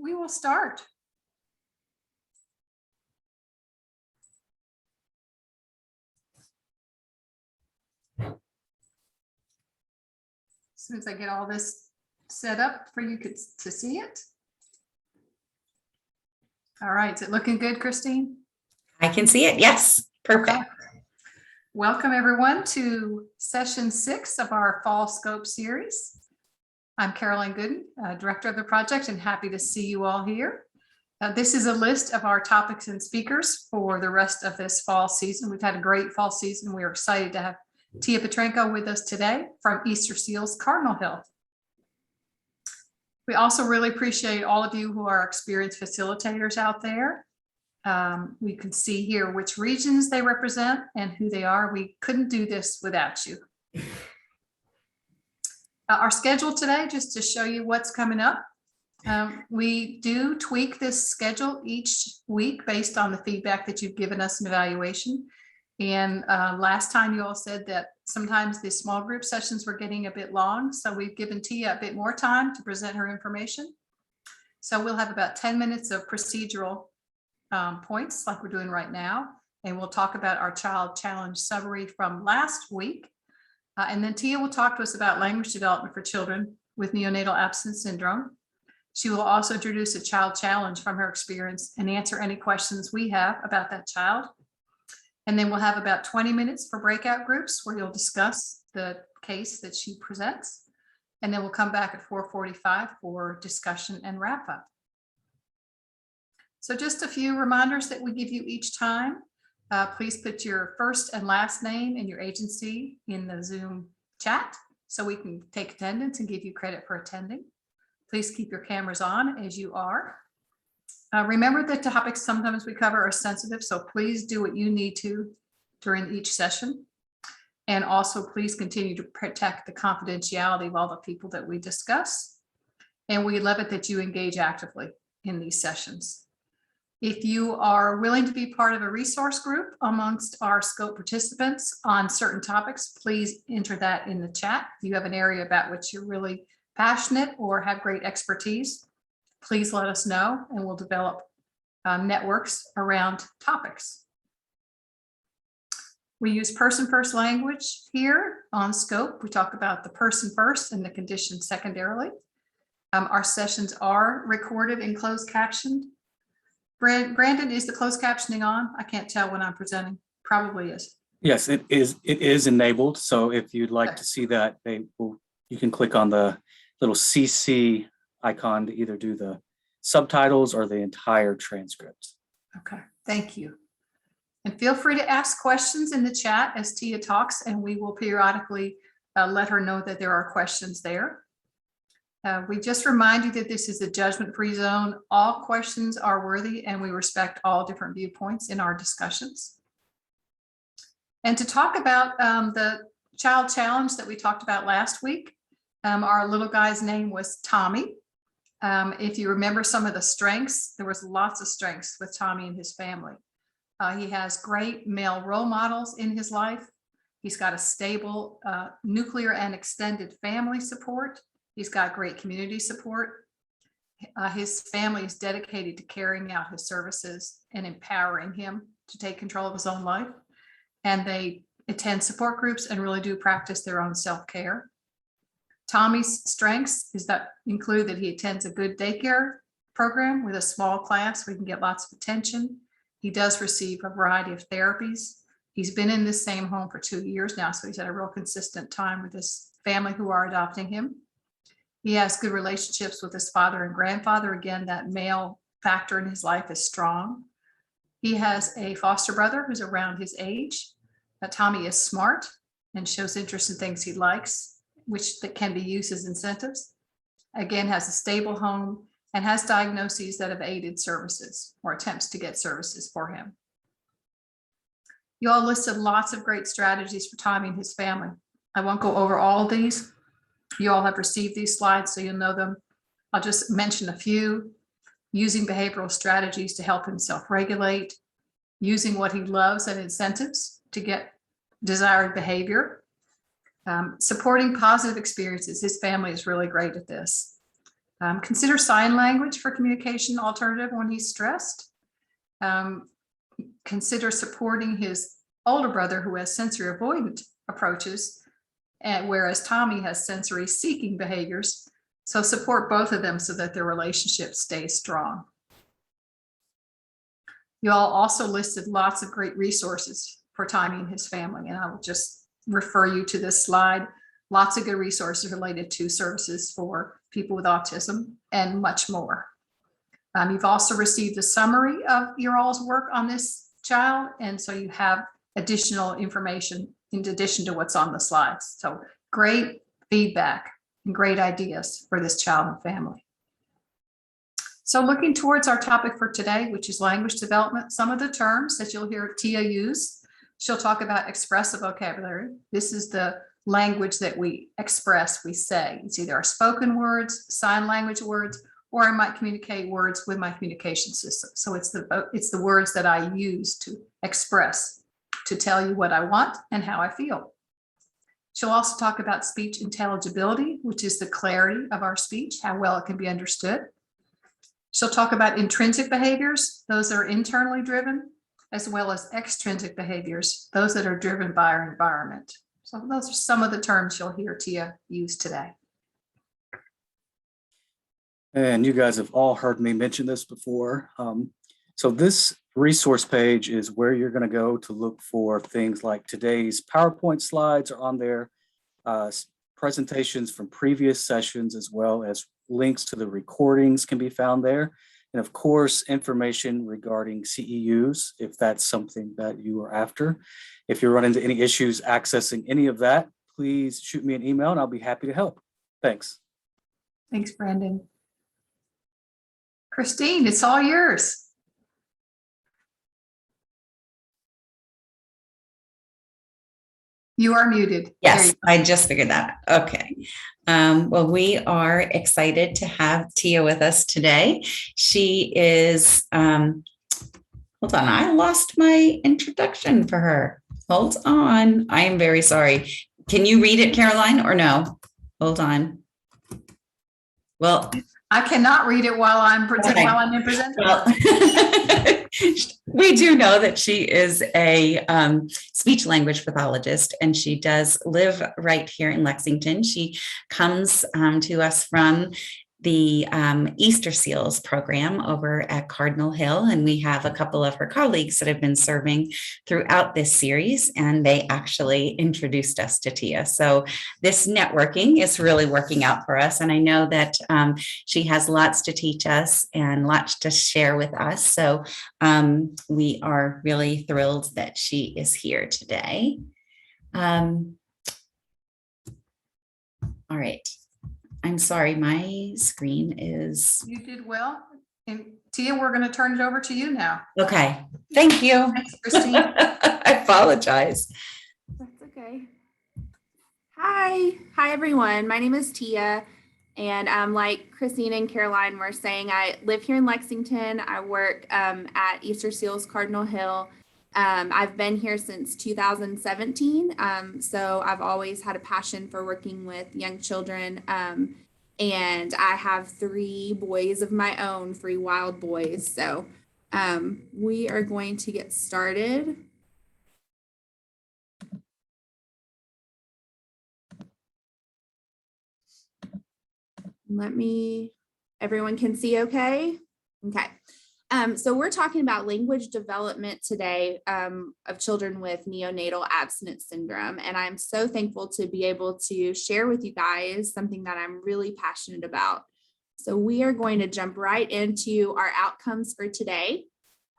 we will start. As soon as I get all this set up for you to see it. All right, is it looking good, Christine? I can see it. Yes, perfect. Okay. Welcome everyone to session 6 of our Fall Scope series. I'm Caroline Gooden, director of the project, and happy to see you all here. This is a list of our topics and speakers for the rest of this fall season. We've had a great fall season. We are excited to have Tia Petrenko with us today from Easter Seals Cardinal Hill. We also really appreciate all of you who are experienced facilitators out there. We can see here which regions they represent and who they are. We couldn't do this without you. Our schedule today, just to show you what's coming up. We do tweak this schedule each week based on the feedback that you've given us in evaluation. And last time you all said that sometimes the small group sessions were getting a bit long. So we've given Tia a bit more time to present her information. So we'll have about 10 minutes of procedural points like we're doing right now. And we'll talk about our child challenge summary from last week. And then Tia will talk to us about language development for children with neonatal absence syndrome. She will also introduce a child challenge from her experience and answer any questions we have about that child. And then we'll have about 20 minutes for breakout groups where you'll discuss the case that she presents. And then we'll come back at 4:45 for discussion and wrap up. So just a few reminders that we give you each time. Please put your first and last name and your agency in the Zoom chat so we can take attendance and give you credit for attending. Please keep your cameras on as you are. Remember that topics sometimes we cover are sensitive, so please do what you need to during each session. And also please continue to protect the confidentiality of all the people that we discuss. And we love it that you engage actively in these sessions. If you are willing to be part of a resource group amongst our scope participants on certain topics, please enter that in the chat. If you have an area about which you're really passionate or have great expertise, please let us know and we'll develop networks around topics. We use person first language here on scope. We talk about the person first and the condition secondarily. Our sessions are recorded and closed captioned. Brandon, is the closed captioning on? I can't tell when I'm presenting. Probably is. Yes, it is. It is enabled. So if you'd like to see that, you can click on the little CC icon to either do the subtitles or the entire transcript. Okay, thank you. And feel free to ask questions in the chat as Tia talks, and we will periodically let her know that there are questions there. We just remind you that this is a judgment-free zone. All questions are worthy, and we respect all different viewpoints in our discussions. And to talk about the child challenge that we talked about last week, our little guy's name was Tommy. If you remember some of the strengths, there was lots of strengths with Tommy and his family. He has great male role models in his life. He's got a stable nuclear and extended family support. He's got great community support. His family is dedicated to carrying out his services and empowering him to take control of his own life. And they attend support groups and really do practice their own self-care. Tommy's strengths include that he attends a good daycare program with a small class where he can get lots of attention. He does receive a variety of therapies. He's been in this same home for 2 years now, so he's had a real consistent time with his family who are adopting him. He has good relationships with his father and grandfather. Again, that male factor in his life is strong. He has a foster brother who's around his age. Tommy is smart and shows interest in things he likes, that can be used as incentives. Again, has a stable home and has diagnoses that have aided services or attempts to get services for him. You all listed lots of great strategies for Tommy and his family. I won't go over all of these. You all have received these slides, so you'll know them. I'll just mention a few. Using behavioral strategies to help him self-regulate, using what he loves and incentives to get desired behavior, supporting positive experiences. His family is really great at this. Consider sign language for communication alternative when he's stressed. Consider supporting his older brother who has sensory avoidant approaches, and whereas Tommy has sensory seeking behaviors. So support both of them so that their relationship stays strong. You all also listed lots of great resources for Tommy and his family, and I will just refer you to this slide. Lots of good resources related to services for people with autism and much more. You've also received a summary of your all's work on this child, and so you have additional information in addition to what's on the slides. So great feedback and great ideas for this child and family. So looking towards our topic for today, which is language development, some of the terms that you'll hear Tia use, she'll talk about expressive vocabulary. This is the language that we express, we say. It's either our spoken words, sign language words, or I might communicate words with my communication system. So it's the words that I use to express, to tell you what I want and how I feel. She'll also talk about speech intelligibility, which is the clarity of our speech, how well it can be understood. She'll talk about intrinsic behaviors, those that are internally driven, as well as extrinsic behaviors, those that are driven by our environment. So those are some of the terms you'll hear Tia use today. And you guys have all heard me mention this before. So this resource page is where you're going to go to look for things like today's PowerPoint slides are on there, presentations from previous sessions, as well as links to the recordings can be found there. And of course, information regarding CEUs, if that's something that you are after. If you run into any issues accessing any of that, please shoot me an email and I'll be happy to help. Thanks. Thanks, Brandon. Christine, it's all yours. You are muted. Yes, I just figured that. Okay. Well, we are excited to have Tia with us today. She is, hold on, I lost my introduction for her. Hold on. I am very sorry. Can you read it, Caroline, or no? Hold on. Well, I cannot read it while I'm Okay. while I'm in presentation. well, we do know that she is a speech language pathologist, and she does live right here in Lexington. She comes to us from the Easter Seals program over at Cardinal Hill, and we have a couple of her colleagues that have been serving throughout this series, and they actually introduced us to Tia. So this networking is really working out for us, and I know that she has lots to teach us and lots to share with us. So we are really thrilled that she is here today. All right. I'm sorry, my screen is. You did well. And Tia, we're going to turn it over to you now. Okay, thank you. Thanks, Christine. I apologize. That's okay. Hi, everyone. My name is Tia, and like Christine and Caroline were saying, I live here in Lexington. I work at Easter Seals Cardinal Hill. I've been here since 2017, so I've always had a passion for working with young children, and I have 3 boys of my own, 3 wild boys. So we are going to get started. Everyone can see okay? Okay. So we're talking about language development today of children with neonatal abstinence syndrome. And I'm so thankful to be able to share with you guys something that I'm really passionate about. So we are going to jump right into our outcomes for today.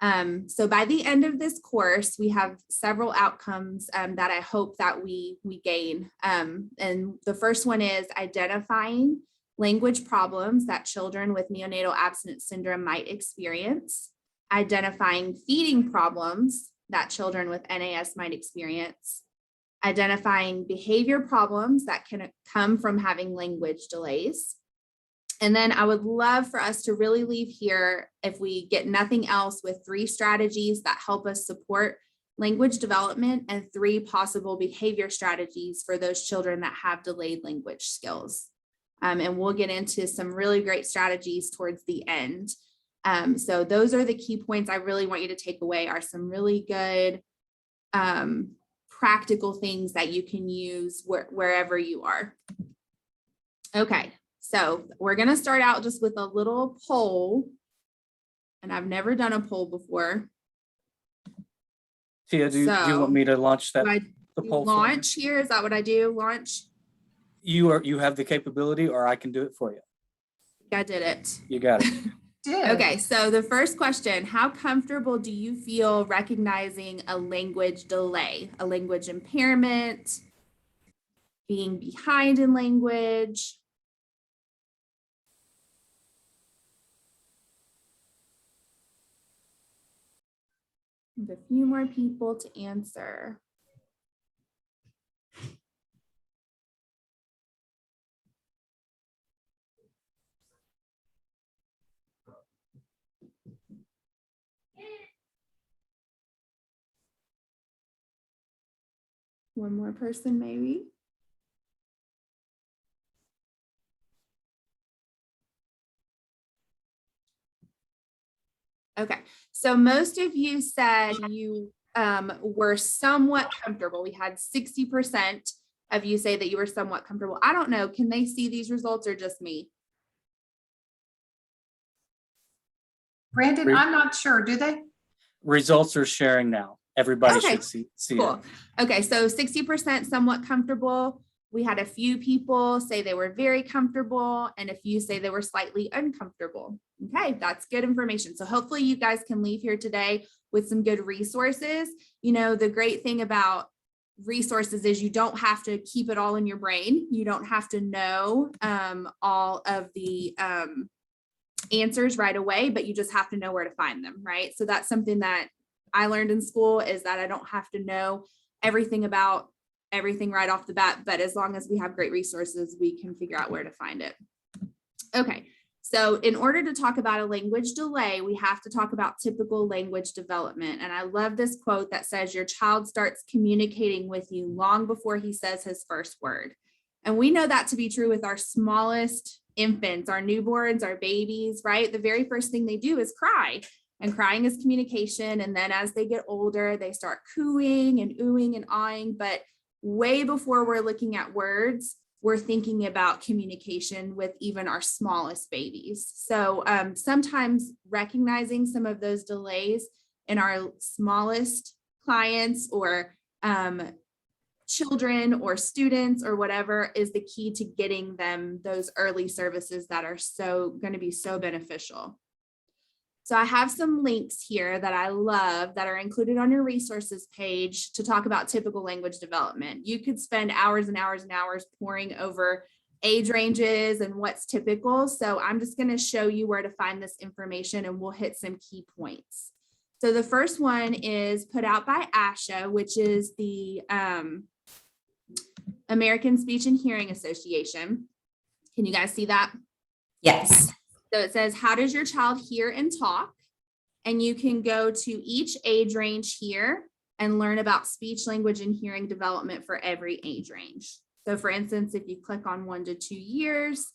So by the end of this course, we have several outcomes that I hope that we gain. And the first one is identifying language problems that children with neonatal abstinence syndrome might experience, identifying feeding problems that children with NAS might experience, identifying behavior problems that can come from having language delays. And then I would love for us to really leave here, if we get nothing else, with 3 strategies that help us support language development and 3 possible behavior strategies for those children that have delayed language skills. And we'll get into some really great strategies towards the end. So those are the key points I really want you to take away, are some really good practical things that you can use wherever you are. Okay, so we're going to start out just with a little poll. And I've never done a poll before. Tia, do you So, want me to launch that? Do I The do poll for you? launch here? Is that what I do? Launch? You have the capability, or I can do it for you. I did it. You got it. Did. Okay, so the first question, how comfortable do you feel recognizing a language delay, a language impairment, being behind in language? A few more people to answer. One more person, maybe. Okay, so most of you said you were somewhat comfortable. We had 60% of you say that you were somewhat comfortable. I don't know, can they see these results or just me? Brandon, I'm not sure. Do they? Results are sharing now. Everybody Okay, should see it. Cool. Okay, so 60% somewhat comfortable. We had a few people say they were very comfortable and a few say they were slightly uncomfortable. Okay, that's good information. So hopefully you guys can leave here today with some good resources. You know, the great thing about resources is you don't have to keep it all in your brain. You don't have to know all of the answers right away, but you just have to know where to find them, right? So that's something that I learned in school, is that I don't have to know everything about everything right off the bat, but as long as we have great resources, we can figure out where to find it. Okay, so in order to talk about a language delay, we have to talk about typical language development. And I love this quote that says, your child starts communicating with you long before he says his first word. And we know that to be true with our smallest infants, our newborns, our babies, right? The very first thing they do is cry. And crying is communication. And then as they get older, they start cooing and oohing and awing. But way before we're looking at words, we're thinking about communication with even our smallest babies. So sometimes recognizing some of those delays in our smallest clients or children or students or whatever is the key to getting them those early services that are going to be so beneficial. So I have some links here that I love that are included on your resources page to talk about typical language development. You could spend hours and hours and hours poring over age ranges and what's typical. So I'm just going to show you where to find this information and we'll hit some key points. So the first one is put out by ASHA, which is the American Speech and Hearing Association. Can you guys see that? Yes. So it says, how does your child hear and talk? And you can go to each age range here and learn about speech, language, and hearing development for every age range. So for instance, if you click on 1 to 2 years,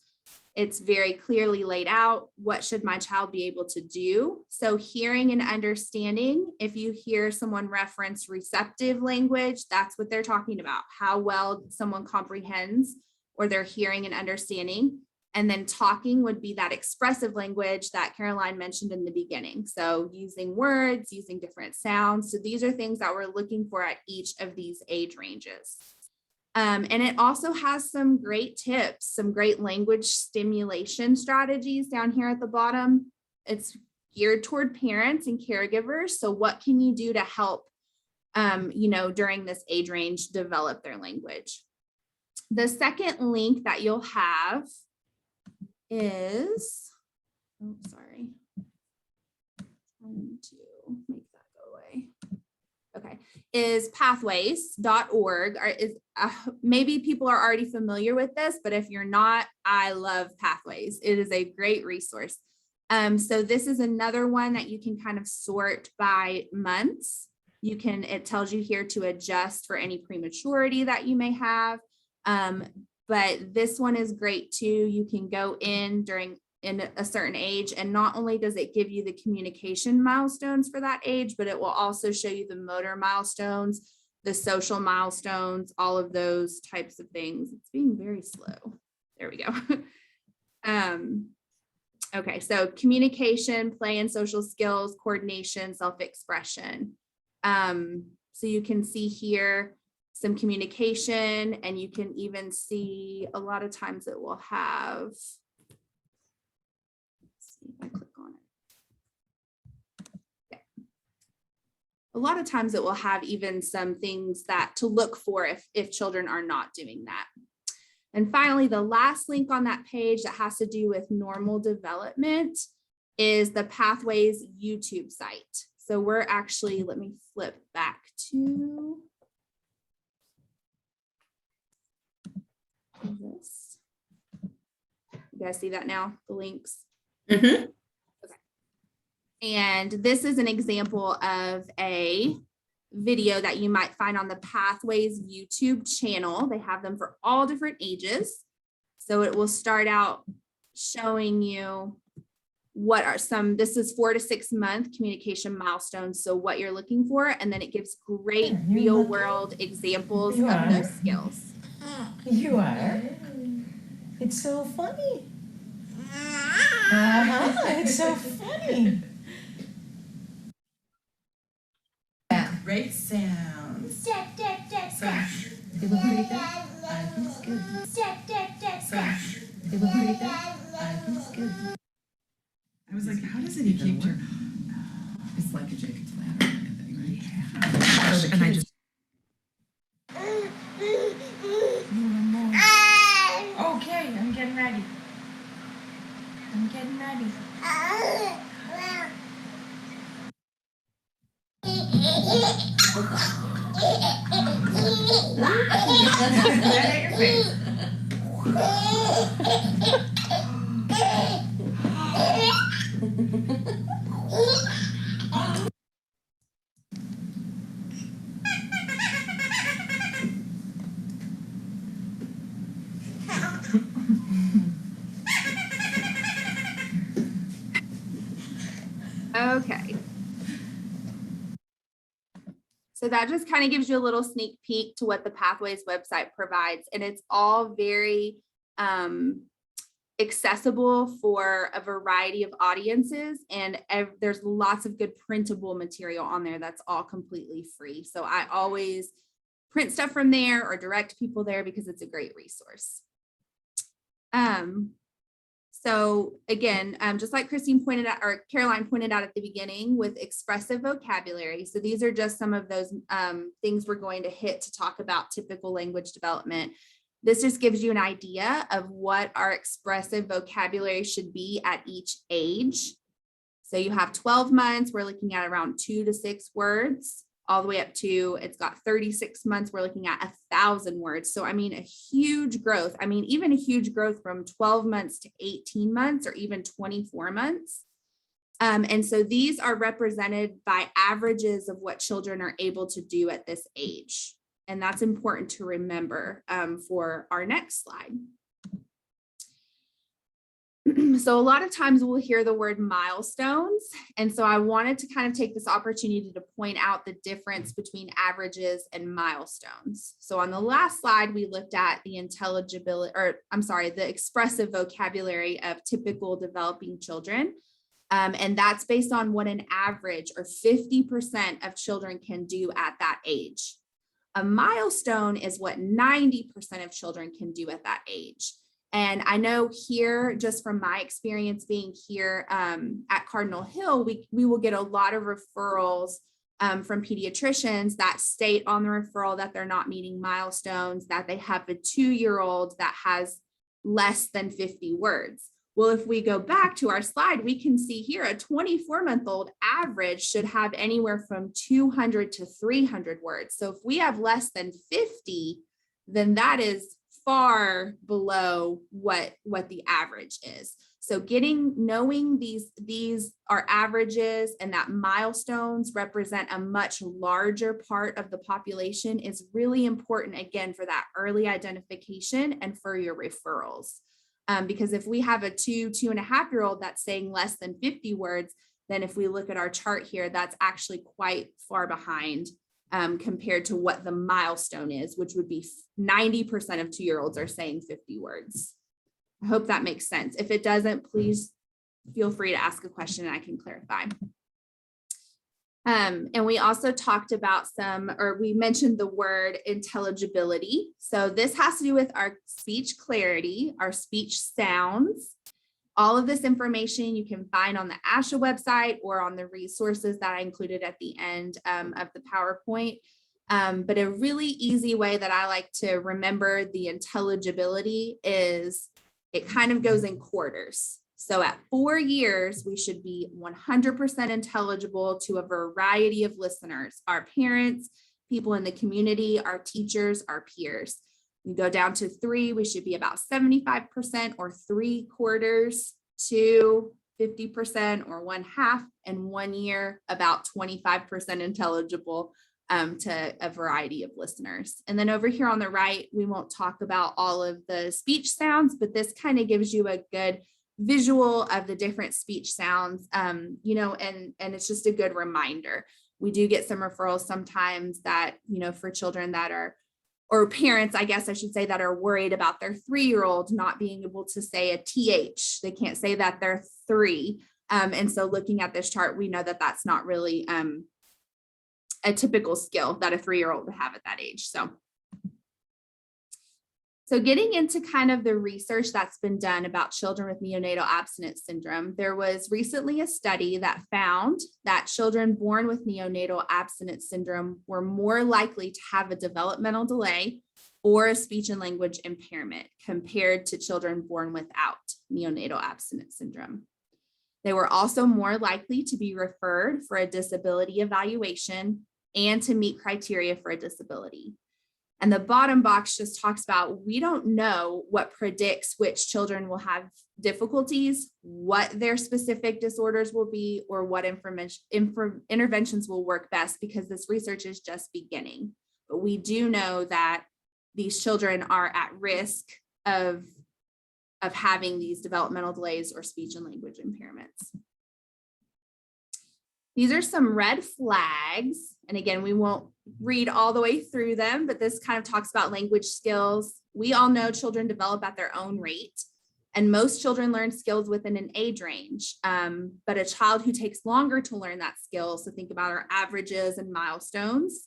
it's very clearly laid out. What should my child be able to do? So hearing and understanding, if you hear someone reference receptive language, that's what they're talking about, how well someone comprehends or they're hearing and understanding. And then talking would be that expressive language that Caroline mentioned in the beginning. So using words, using different sounds. So these are things that we're looking for at each of these age ranges. And it also has some great tips, some great language stimulation strategies down here at the bottom. It's geared toward parents and caregivers. So what can you do to help, during this age range, develop their language? The second link that you'll have is, trying to make that go away. Okay, is pathways.org. Maybe people are already familiar with this, but if you're not, I love Pathways. It is a great resource. So this is another one that you can kind of sort by months. It tells you here to adjust for any prematurity that you may have. but this one is great too. You can go in a certain age, and not only does it give you the communication milestones for that age, but it will also show you the motor milestones, the social milestones, all of those types of things. It's being very slow. There we go. Okay, so communication, play and social skills, coordination, self-expression. So you can see here some communication, and you can even see a lot of times it will have, let's see if I click on it. Okay. A lot of times it will have even some things that to look for if children are not doing that. And finally, the last link on that page that has to do with normal development is the Pathways YouTube site. So we're actually, let me flip back to this. You guys see that now, the links? Mhm. Okay. And this is an example of a video that you might find on the Pathways YouTube channel. They have them for all different ages. So it will start out showing you what are some, this is 4 to 6 month communication milestones. So what you're looking for, and then it gives great real world examples of those skills. You are. It's so funny. It's so funny. Great sounds. Fresh. They look pretty good. I think it's good. Fresh. They look pretty good. I think it's good. I was like, how does it even work? It's like a Jacob's ladder. Yeah. And I just. Okay, I'm getting ready. I'm getting ready. Okay. So that just kind of gives you a little sneak peek to what the Pathways website provides. And it's all very accessible for a variety of audiences. And there's lots of good printable material on there that's all completely free. So I always print stuff from there or direct people there because it's a great resource. So again, just like Christine pointed out, or Caroline pointed out at the beginning with expressive vocabulary. So these are just some of those things we're going to hit to talk about typical language development. This just gives you an idea of what our expressive vocabulary should be at each age. So you have 12 months, we're looking at around 2 to 6 words, all the way up to, it's got 36 months, we're looking at 1,000 words. So I mean, a huge growth. I mean, even a huge growth from 12 months to 18 months or even 24 months. And so these are represented by averages of what children are able to do at this age. And that's important to remember for our next slide. So a lot of times we'll hear the word milestones. And so I wanted to kind of take this opportunity to point out the difference between averages and milestones. So on the last slide, we looked at the the expressive vocabulary of typical developing children. And that's based on what an average or 50% of children can do at that age. A milestone is what 90% of children can do at that age. And I know here, just from my experience being here at Cardinal Hill, we will get a lot of referrals from pediatricians that state on the referral that they're not meeting milestones, that they have a 2-year-old that has less than 50 words. Well, if we go back to our slide, we can see here a 24-month-old average should have anywhere from 200 to 300 words. So if we have less than 50, then that is far below what the average is. So knowing these are averages and that milestones represent a much larger part of the population is really important, again, for that early identification and for your referrals. Because if we have a 2.5-year-old that's saying less than 50 words, then if we look at our chart here, that's actually quite far behind compared to what the milestone is, which would be 90% of 2-year-olds are saying 50 words. I hope that makes sense. If it doesn't, please feel free to ask a question and I can clarify. And we also talked about we mentioned the word intelligibility. So this has to do with our speech clarity, our speech sounds. All of this information you can find on the ASHA website or on the resources that I included at the end of the PowerPoint. But a really easy way that I like to remember the intelligibility is it kind of goes in quarters. So at 4 years, we should be 100% intelligible to a variety of listeners, our parents, people in the community, our teachers, our peers. We go down to 3, we should be about 75% or 3/4, 2, 50% or 1/2, and 1 year, about 25% intelligible to a variety of listeners. And then over here on the right, we won't talk about all of the speech sounds, but this kind of gives you a good visual of the different speech sounds, and it's just a good reminder. We do get some referrals sometimes that, for children that are, or parents, I guess I should say, that are worried about their 3-year-old not being able to say a TH. They can't say that they're 3. And so looking at this chart, we know that that's not really a typical skill that a 3-year-old would have at that age. So getting into kind of the research that's been done about children with neonatal abstinence syndrome, there was recently a study that found that children born with neonatal abstinence syndrome were more likely to have a developmental delay or a speech and language impairment compared to children born without neonatal abstinence syndrome. They were also more likely to be referred for a disability evaluation and to meet criteria for a disability. And the bottom box just talks about, we don't know what predicts which children will have difficulties, what their specific disorders will be, or what interventions will work best, because this research is just beginning. But we do know that these children are at risk of having these developmental delays or speech and language impairments. These are some red flags. And again, we won't read all the way through them, but this kind of talks about language skills. We all know children develop at their own rate, and most children learn skills within an age range. But a child who takes longer to learn that skill, so think about our averages and milestones,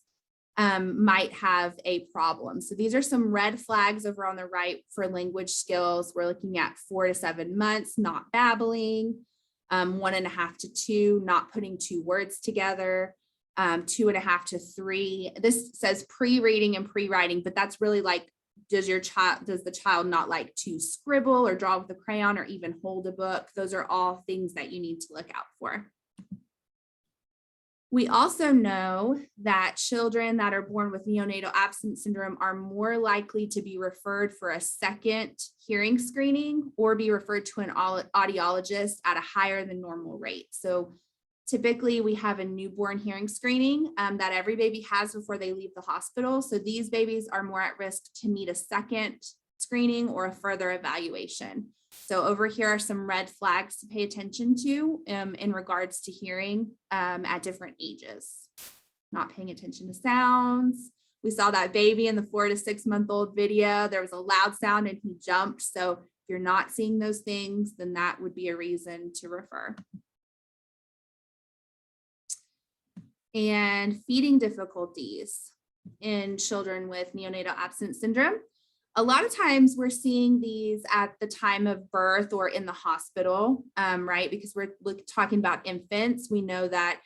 might have a problem. So these are some red flags over on the right for language skills. We're looking at 4 to 7 months, not babbling. 1.5 to 2, not putting 2 words together, 2.5 to 3. This says pre-reading and pre-writing, but that's really like, does the child not like to scribble or draw with a crayon or even hold a book? Those are all things that you need to look out for. We also know that children that are born with neonatal abstinence syndrome are more likely to be referred for a second hearing screening or be referred to an audiologist at a higher than normal rate. So typically we have a newborn hearing screening that every baby has before they leave the hospital. So these babies are more at risk to need a second screening or a further evaluation. So over here are some red flags to pay attention to in regards to hearing at different ages. Not paying attention to sounds. We saw that baby in the 4 to 6 month old video. There was a loud sound and he jumped. So if you're not seeing those things, then that would be a reason to refer. And feeding difficulties in children with neonatal abstinence syndrome. A lot of times we're seeing these at the time of birth or in the hospital, right? Because we're talking about infants. We know that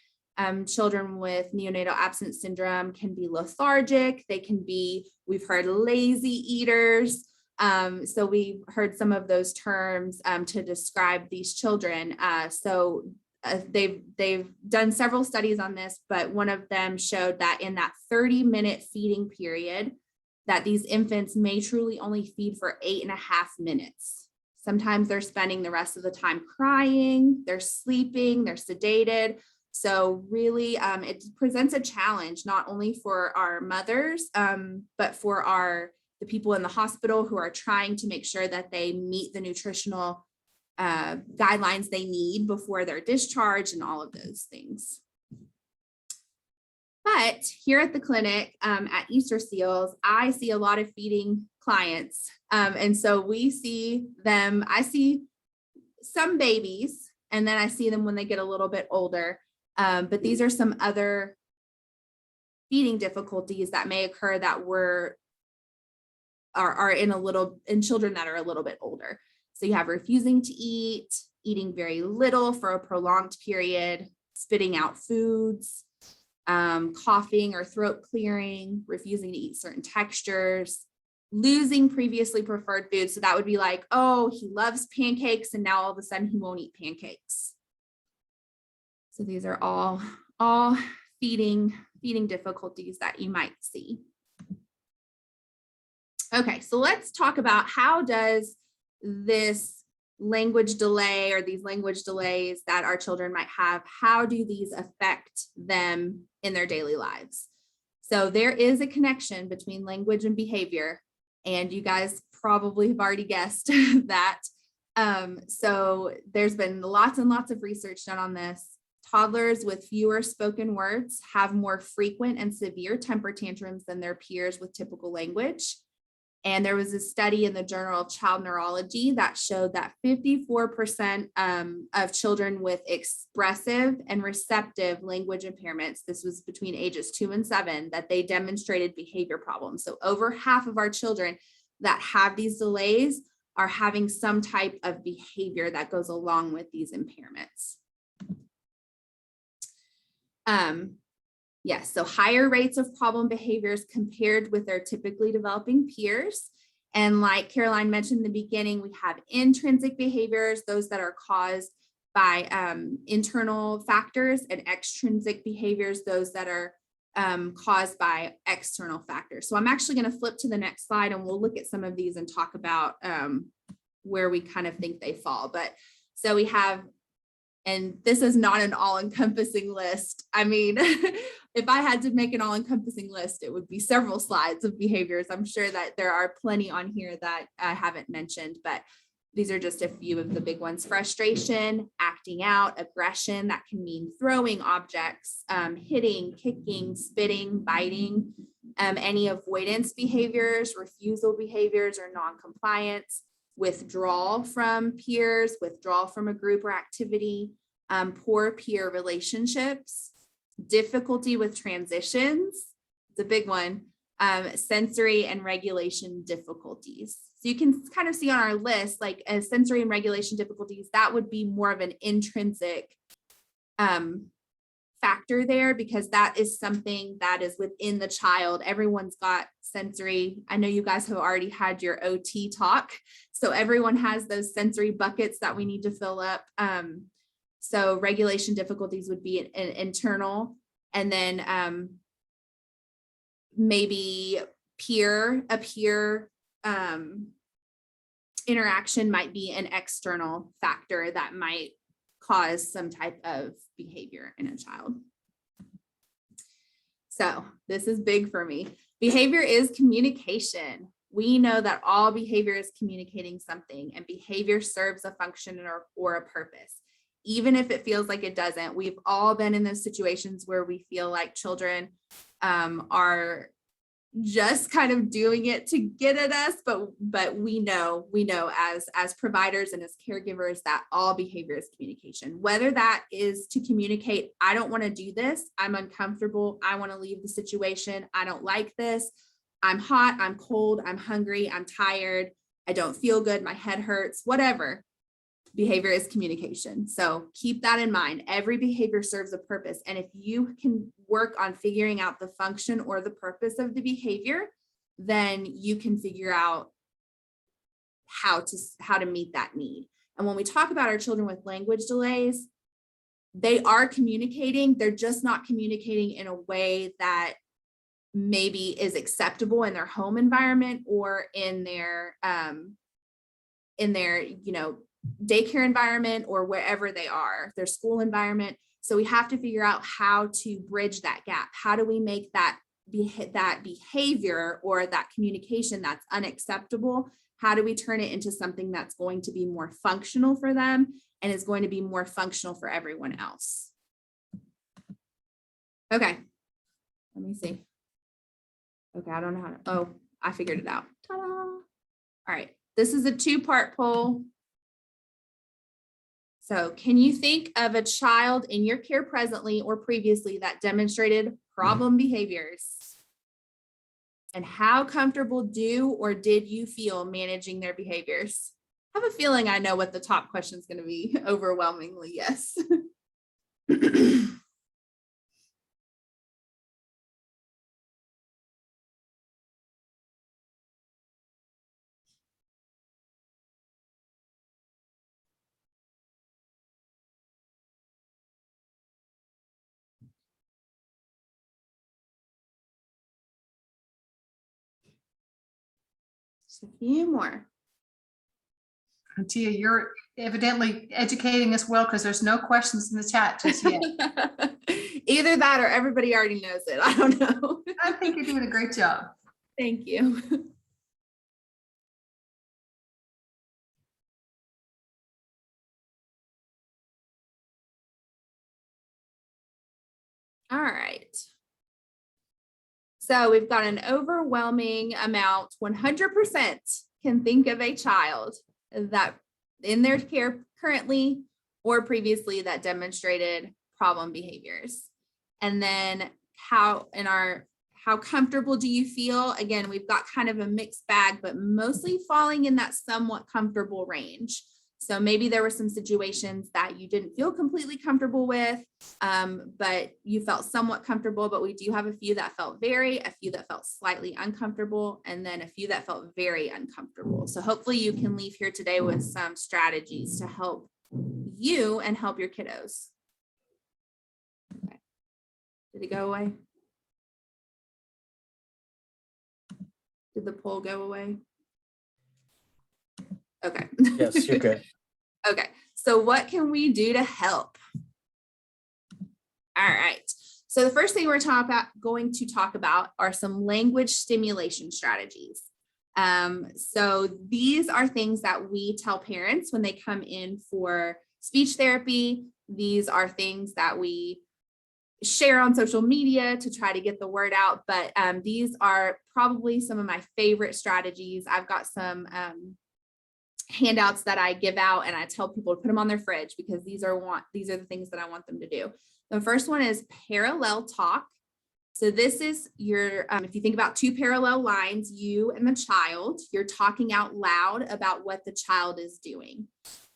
children with neonatal abstinence syndrome can be lethargic. They can be, we've heard, lazy eaters. So we've heard some of those terms to describe these children. They've done several studies on this, but one of them showed that in that 30-minute feeding period, that these infants may truly only feed for 8.5 minutes. Sometimes they're spending the rest of the time crying, they're sleeping, they're sedated. So really, it presents a challenge not only for our mothers, but for the people in the hospital who are trying to make sure that they meet the nutritional guidelines they need before they're discharged and all of those things. But here at the clinic at Easter Seals, I see a lot of feeding clients. And so we see them, I see some babies, and then I see them when they get a little bit older. But these are some other feeding difficulties that may occur that are in children that are a little bit older. So you have refusing to eat, eating very little for a prolonged period, spitting out foods, coughing or throat clearing, refusing to eat certain textures, losing previously preferred foods. So that would be like, oh, he loves pancakes and now all of a sudden he won't eat pancakes. So these are all feeding difficulties that you might see. Okay, so let's talk about how does this language delay or these language delays that our children might have, how do these affect them in their daily lives? So there is a connection between language and behavior, and you guys probably have already guessed that. So there's been lots and lots of research done on this. Toddlers with fewer spoken words have more frequent and severe temper tantrums than their peers with typical language. And there was a study in the Journal of Child Neurology that showed that 54% of children with expressive and receptive language impairments, this was between ages 2 and 7, that they demonstrated behavior problems. So over half of our children that have these delays are having some type of behavior that goes along with these impairments. Yes, so higher rates of problem behaviors compared with their typically developing peers. And like Caroline mentioned in the beginning, we have intrinsic behaviors, those that are caused by internal factors, and extrinsic behaviors, those that are caused by external factors. So I'm actually going to flip to the next slide and we'll look at some of these and talk about where we kind of think they fall. But so we have, and this is not an all-encompassing list. I mean, if I had to make an all-encompassing list, it would be several slides of behaviors. I'm sure that there are plenty on here that I haven't mentioned, but these are just a few of the big ones. Frustration, acting out, aggression, that can mean throwing objects, hitting, kicking, spitting, biting, any avoidance behaviors, refusal behaviors, or non-compliance, withdrawal from peers, withdrawal from a group or activity, poor peer relationships, difficulty with transitions, it's a big one, sensory and regulation difficulties. So you can kind of see on our list, like as sensory and regulation difficulties, that would be more of an intrinsic factor there, because that is something that is within the child. Everyone's got sensory. I know you guys have already had your OT talk. So everyone has those sensory buckets that we need to fill up. So regulation difficulties would be an internal, and then maybe a peer interaction might be an external factor that might cause some type of behavior in a child. So this is big for me. Behavior is communication. We know that all behavior is communicating something, and behavior serves a function or a purpose. Even if it feels like it doesn't, we've all been in those situations where we feel like children are just kind of doing it to get at us, but we know as providers and as caregivers that all behavior is communication, whether that is to communicate, I don't want to do this, I'm uncomfortable, I want to leave the situation, I don't like this, I'm hot, I'm cold, I'm hungry, I'm tired, I don't feel good, my head hurts, whatever. Behavior is communication. So keep that in mind. Every behavior serves a purpose. And if you can work on figuring out the function or the purpose of the behavior, then you can figure out how to meet that need. And when we talk about our children with language delays, they are communicating. They're just not communicating in a way that maybe is acceptable in their home environment or in their in their, daycare environment or wherever they are, their school environment. So we have to figure out how to bridge that gap. How do we make that behavior or that communication that's unacceptable? How do we turn it into something that's going to be more functional for them and is going to be more functional for everyone else? Okay, let me see. Okay, I don't know how to, oh, I figured it out. Ta-da. All right, this is a 2-part poll. So can you think of a child in your care presently or previously that demonstrated problem behaviors? And how comfortable do or did you feel managing their behaviors? I have a feeling I know what the top question is going to be. Overwhelmingly, yes. Just a few more. And Tia, you're evidently educating us well because there's no questions in the chat just yet. Either that or everybody already knows it. I don't know. I think you're doing a great job. Thank you. All right. So we've got an overwhelming amount, 100% can think of a child that in their care currently or previously that demonstrated problem behaviors. And then how comfortable do you feel? Again, we've got kind of a mixed bag, but mostly falling in that somewhat comfortable range. So maybe there were some situations that you didn't feel completely comfortable with, but you felt somewhat comfortable, but we do have a few that felt a few that felt slightly uncomfortable, and then a few that felt very uncomfortable. So hopefully you can leave here today with some strategies to help you and help your kiddos. Okay. Did it go away? Did the poll go away? Okay. Yes, you're good. Okay, so what can we do to help? All right, so the first thing we're going to talk about are some language stimulation strategies. So these are things that we tell parents when they come in for speech therapy. These are things that we share on social media to try to get the word out, but these are probably some of my favorite strategies. I've got some handouts that I give out and I tell people to put them on their fridge because these are the things that I want them to do. The first one is parallel talk. So this is your, if you think about 2 parallel lines, you and the child, you're talking out loud about what the child is doing.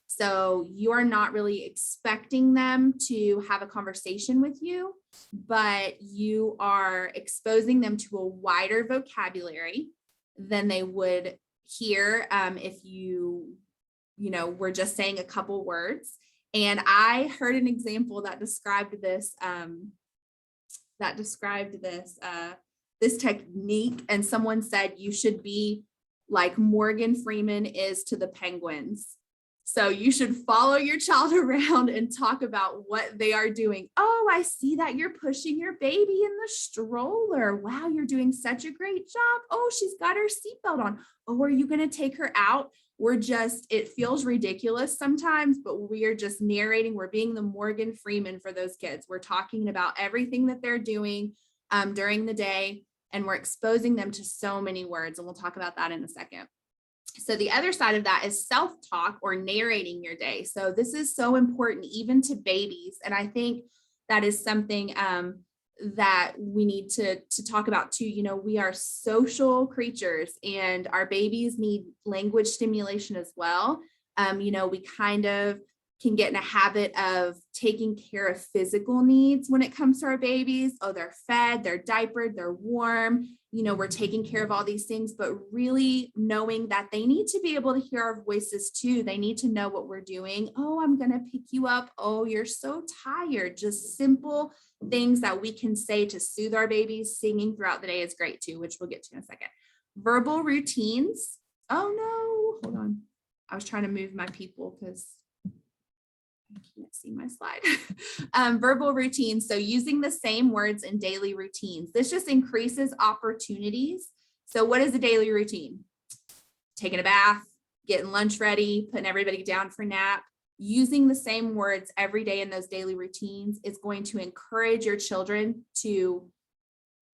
So you are not really expecting them to have a conversation with you, but you are exposing them to a wider vocabulary than they would hear if you were just saying a couple words. And I heard an example that described this this technique, and someone said you should be like Morgan Freeman is to the penguins. So you should follow your child around and talk about what they are doing. Oh, I see that you're pushing your baby in the stroller. Wow, you're doing such a great job. Oh, she's got her seatbelt on. Oh, are you going to take her out? It feels ridiculous sometimes, but we are just narrating. We're being the Morgan Freeman for those kids. We're talking about everything that they're doing during the day, and we're exposing them to so many words. And we'll talk about that in a second. So the other side of that is self-talk or narrating your day. So this is so important even to babies. And I think that is something that we need to talk about too. We are social creatures and our babies need language stimulation as well. We kind of can get in a habit of taking care of physical needs when it comes to our babies. Oh, they're fed, they're diapered, they're warm. We're taking care of all these things, but really knowing that they need to be able to hear our voices too. They need to know what we're doing. Oh, I'm going to pick you up. Oh, you're so tired. Just simple things that we can say to soothe our babies. Singing throughout the day is great too, which we'll get to in a second. Verbal routines. Oh no, hold on. I was trying to move my people because I can't see my slide. Verbal routines. So using the same words in daily routines. This just increases opportunities. So what is a daily routine? Taking a bath, getting lunch ready, putting everybody down for nap. Using the same words every day in those daily routines is going to encourage your children to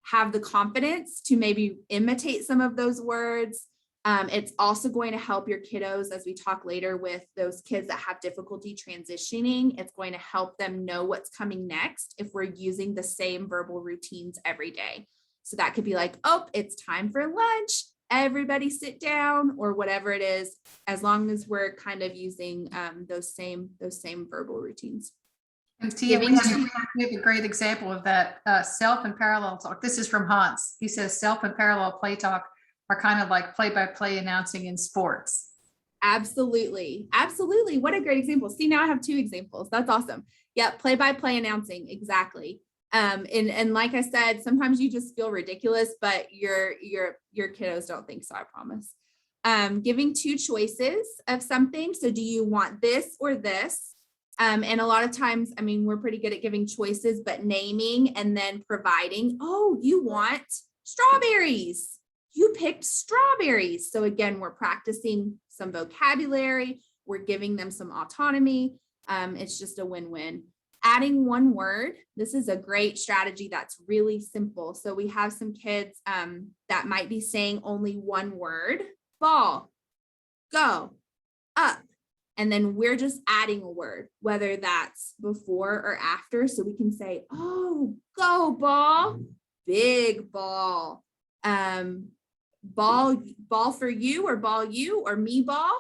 have the confidence to maybe imitate some of those words. It's also going to help your kiddos, as we talk later with those kids that have difficulty transitioning. It's going to help them know what's coming next if we're using the same verbal routines every day. So that could be like, oh, it's time for lunch. Everybody sit down, or whatever it is, as long as we're kind of using those same verbal routines. And Tia, we Giving have a great example of that, self and parallel talk. This is from Hans. He says self and parallel play talk are kind of like play-by-play announcing in sports. Absolutely. Absolutely. What a great example. See, now I have 2 examples. That's awesome. Yep. Play-by-play announcing. Exactly. And like I said, sometimes you just feel ridiculous, but your kiddos don't think so, I promise. Giving 2 choices of something. So do you want this or this? And a lot of times, I mean, we're pretty good at giving choices, but naming and then providing, oh, you want strawberries. You picked strawberries. So again, we're practicing some vocabulary. We're giving them some autonomy. It's just a win-win. Adding 1 word. This is a great strategy that's really simple. So we have some kids that might be saying only 1 word: ball, go, up. And then we're just adding a word, whether that's before or after. So we can say, oh, go ball, big ball. Ball for you, or ball you, or me ball,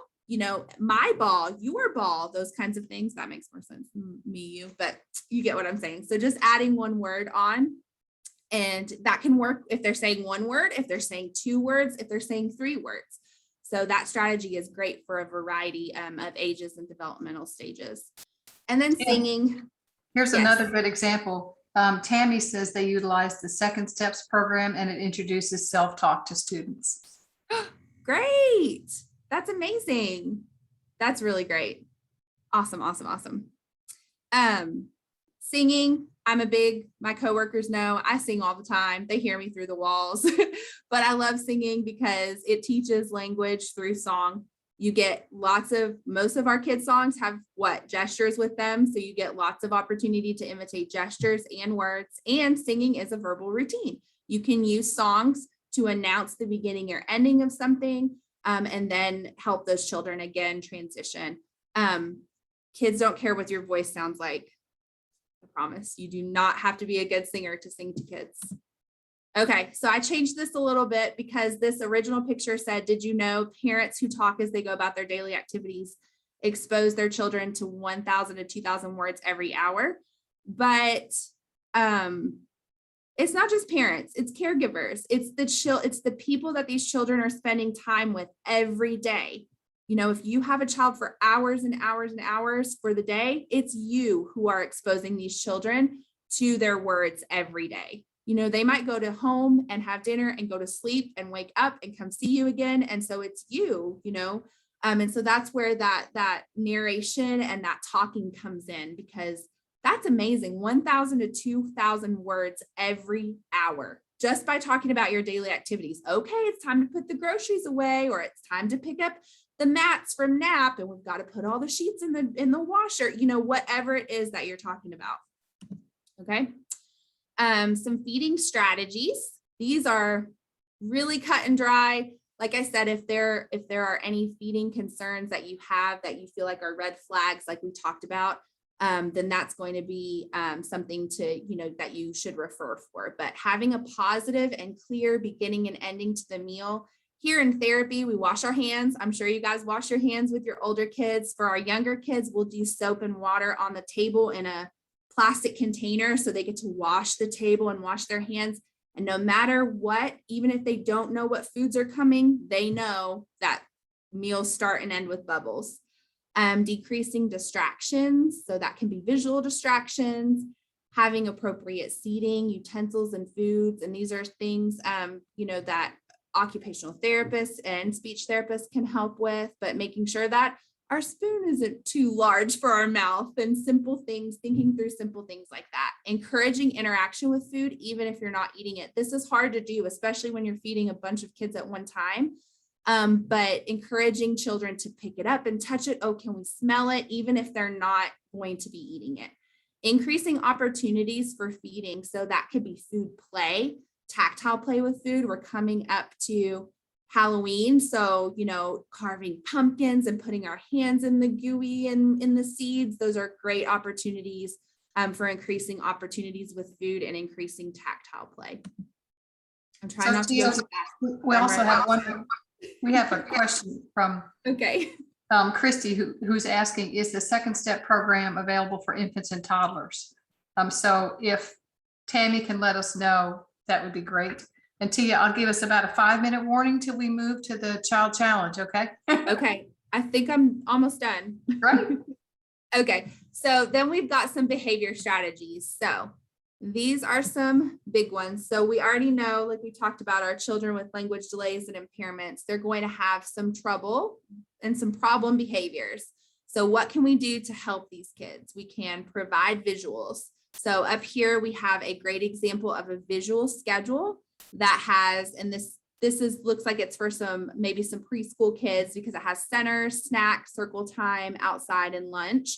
my ball, your ball, those kinds of things. That makes more sense than me, you, but you get what I'm saying. So just adding 1 word on, and that can work if they're saying 1 word, if they're saying 2 words, if they're saying 3 words. So that strategy is great for a variety of ages and developmental stages. And then singing. Here's Yes. another good example. Tammy says they utilize the Second Steps program, and it introduces self-talk to students. Great. That's amazing. That's really great. Awesome, awesome, awesome. Singing. My coworkers know I sing all the time. They hear me through the walls, but I love singing because it teaches language through song. You get most of our kids' songs have gestures with them. So you get lots of opportunity to imitate gestures and words, and singing is a verbal routine. You can use songs to announce the beginning or ending of something, and then help those children again transition. Kids don't care what your voice sounds like. I promise. You do not have to be a good singer to sing to kids. Okay, so I changed this a little bit because this original picture said, did you know parents who talk as they go about their daily activities expose their children to 1,000 to 2,000 words every hour? But it's not just parents, it's caregivers. It's the people that these children are spending time with every day. If you have a child for hours and hours and hours for the day, it's you who are exposing these children to their words every day. They might go to home and have dinner and go to sleep and wake up and come see you again. And so it's you, and so that's where that narration and that talking comes in, because that's amazing. 1,000 to 2,000 words every hour, just by talking about your daily activities. Okay, it's time to put the groceries away, or it's time to pick up the mats from nap, and we've got to put all the sheets in the washer, whatever it is that you're talking about. Okay. Some feeding strategies. These are really cut and dry. Like I said, if there are any feeding concerns that you have that you feel like are red flags, like we talked about, then that's going to be something that you should refer for. But having a positive and clear beginning and ending to the meal. Here in therapy, we wash our hands. I'm sure you guys wash your hands with your older kids. For our younger kids, we'll do soap and water on the table in a plastic container so they get to wash the table and wash their hands. And no matter what, even if they don't know what foods are coming, they know that meals start and end with bubbles. Decreasing distractions. So that can be visual distractions, having appropriate seating, utensils, and foods. And these are things, that occupational therapists and speech therapists can help with, but making sure that our spoon isn't too large for our mouth, and simple things, thinking through simple things like that. Encouraging interaction with food, even if you're not eating it. This is hard to do, especially when you're feeding a bunch of kids at one time. But encouraging children to pick it up and touch it. Oh, can we smell it? Even if they're not going to be eating it. Increasing opportunities for feeding. So that could be food play, tactile play with food. We're coming up to Halloween. So, carving pumpkins and putting our hands in the gooey and in the seeds. Those are great opportunities for increasing opportunities with food and increasing tactile play. I'm trying So not to go Tia, too fast. We also Right. have we have a question from Okay. Christy, who's asking, is the Second Step program available for infants and toddlers? So if Tammy can let us know, that would be great. And Tia, I'll give us about a 5-minute warning till we move to the child challenge, okay? Okay. I think I'm almost done. Right. Okay. So then we've got some behavior strategies. So these are some big ones. So we already know, like we talked about, our children with language delays and impairments, they're going to have some trouble and some problem behaviors. So what can we do to help these kids? We can provide visuals. So up here, we have a great example of a visual schedule that has, and looks like it's for maybe some preschool kids, because it has center, snack, circle time, outside, and lunch.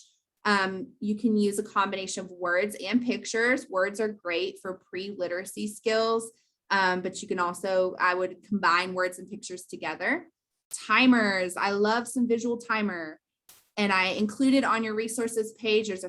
You can use a combination of words and pictures. Words are great for pre-literacy skills, but you can also, I would combine words and pictures together. Timers, I love some visual timer. And I included on your resources page, there's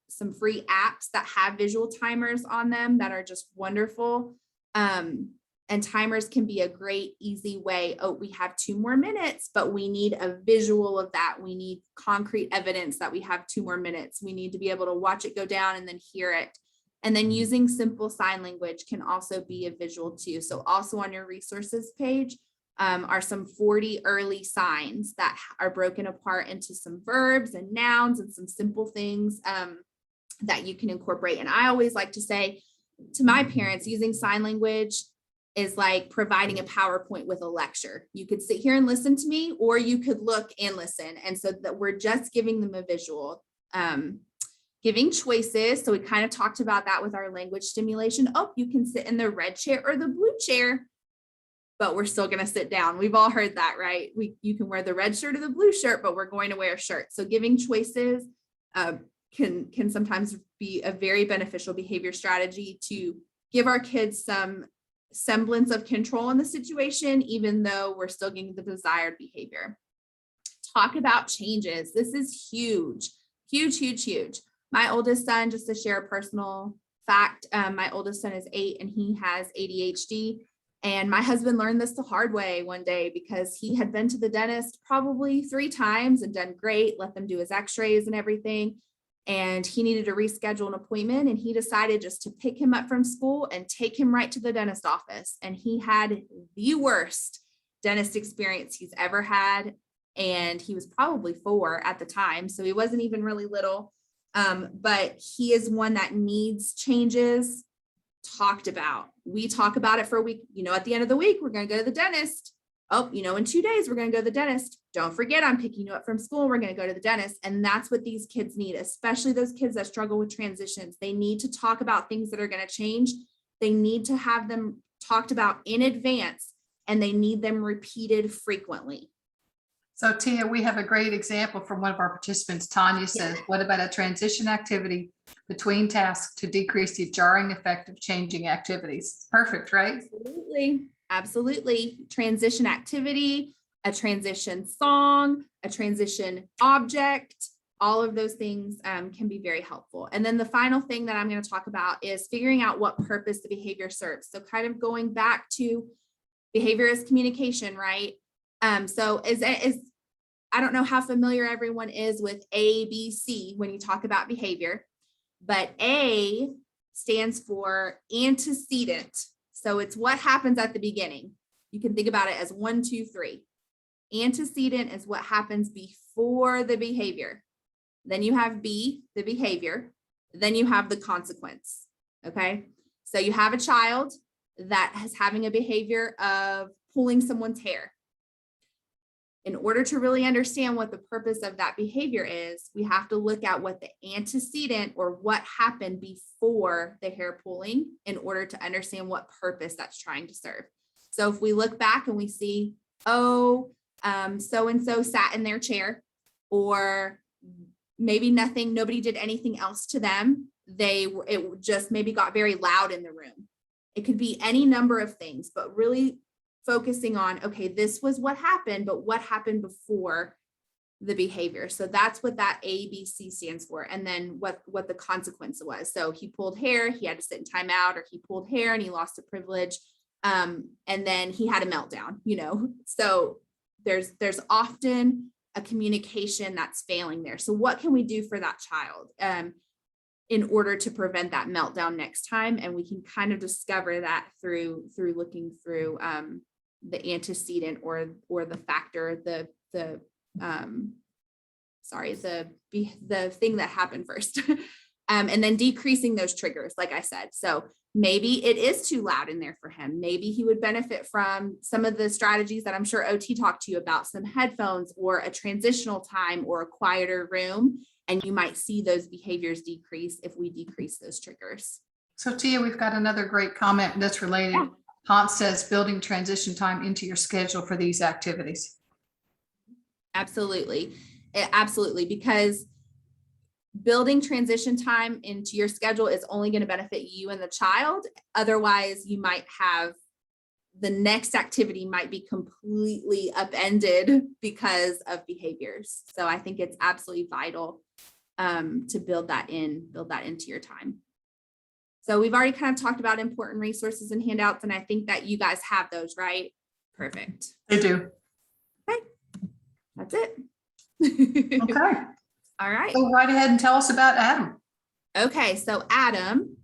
some free apps that have visual timers on them that are just wonderful. And timers can be a great, easy way. Oh, we have 2 more minutes, but we need a visual of that. We need concrete evidence that we have 2 more minutes. We need to be able to watch it go down and then hear it. And then using simple sign language can also be a visual too. So also on your resources page are some 40 early signs that are broken apart into some verbs and nouns and some simple things that you can incorporate. And I always like to say to my parents, using sign language is like providing a PowerPoint with a lecture. You could sit here and listen to me, or you could look and listen. And so that we're just giving them a visual, giving choices. So we kind of talked about that with our language stimulation. Oh, you can sit in the red chair or the blue chair, but we're still going to sit down. We've all heard that, right? You can wear the red shirt or the blue shirt, but we're going to wear a shirt. So giving choices can sometimes be a very beneficial behavior strategy to give our kids some semblance of control in the situation, even though we're still getting the desired behavior. Talk about changes. This is huge, huge, huge, huge. My oldest son, just to share a personal fact, my oldest son is 8 and he has ADHD. And my husband learned this the hard way one day because he had been to the dentist probably 3 times and done great, let them do his x-rays and everything. And he needed to reschedule an appointment, and he decided just to pick him up from school and take him right to the dentist office. And he had the worst dentist experience he's ever had. And he was probably 4 at the time, so he wasn't even really little. But he is one that needs changes talked about. We talk about it for a week. At the end of the week, we're going to go to the dentist. Oh, in 2 days, we're going to go to the dentist. Don't forget, I'm picking you up from school. We're going to go to the dentist. And that's what these kids need, especially those kids that struggle with transitions. They need to talk about things that are going to change. They need to have them talked about in advance, and they need them repeated frequently. So Tia, we have a great example from one of our participants. Tanya says, what about a transition activity between tasks to decrease the jarring effect of changing activities? Perfect, right? Absolutely. Absolutely. Transition activity, a transition song, a transition object, all of those things can be very helpful. And then the final thing that I'm going to talk about is figuring out what purpose the behavior serves. So kind of going back to behavior as communication, right? So I don't know how familiar everyone is with ABC when you talk about behavior, but A stands for antecedent. So it's what happens at the beginning. You can think about it as 1, 2, 3. Antecedent is what happens before the behavior. Then you have B, the behavior. Then you have the consequence. Okay. So you have a child that is having a behavior of pulling someone's hair. In order to really understand what the purpose of that behavior is, we have to look at what the antecedent or what happened before the hair pulling in order to understand what purpose that's trying to serve. So if we look back and we see, so-and-so sat in their chair, or maybe nobody did anything else to them. It just maybe got very loud in the room. It could be any number of things, but really focusing on, okay, this was what happened, but what happened before the behavior? So that's what that ABC stands for. And then what the consequence was. So he pulled hair, he had to sit in timeout, or he pulled hair and he lost a privilege. And then he had a meltdown, so there's often a communication that's failing there. So what can we do for that child in order to prevent that meltdown next time? And we can kind of discover that through looking through the antecedent or the factor, the thing that happened first. And then decreasing those triggers, like I said. So maybe it is too loud in there for him. Maybe he would benefit from some of the strategies that I'm sure OT talked to you about, some headphones or a transitional time or a quieter room. And you might see those behaviors decrease if we decrease those triggers. So Tia, we've got another great comment that's related. Yeah. Hans says building transition time into your schedule for these activities. Absolutely. Absolutely. Because building transition time into your schedule is only going to benefit you and the child. Otherwise, you might have the next activity might be completely upended because of behaviors. So I think it's absolutely vital to build that into your time. So we've already kind of talked about important resources and handouts, and I think that you guys have those, right? Perfect. They do. Okay. That's it. Okay. All right. Go right ahead and tell us about Adam. Okay, so Adam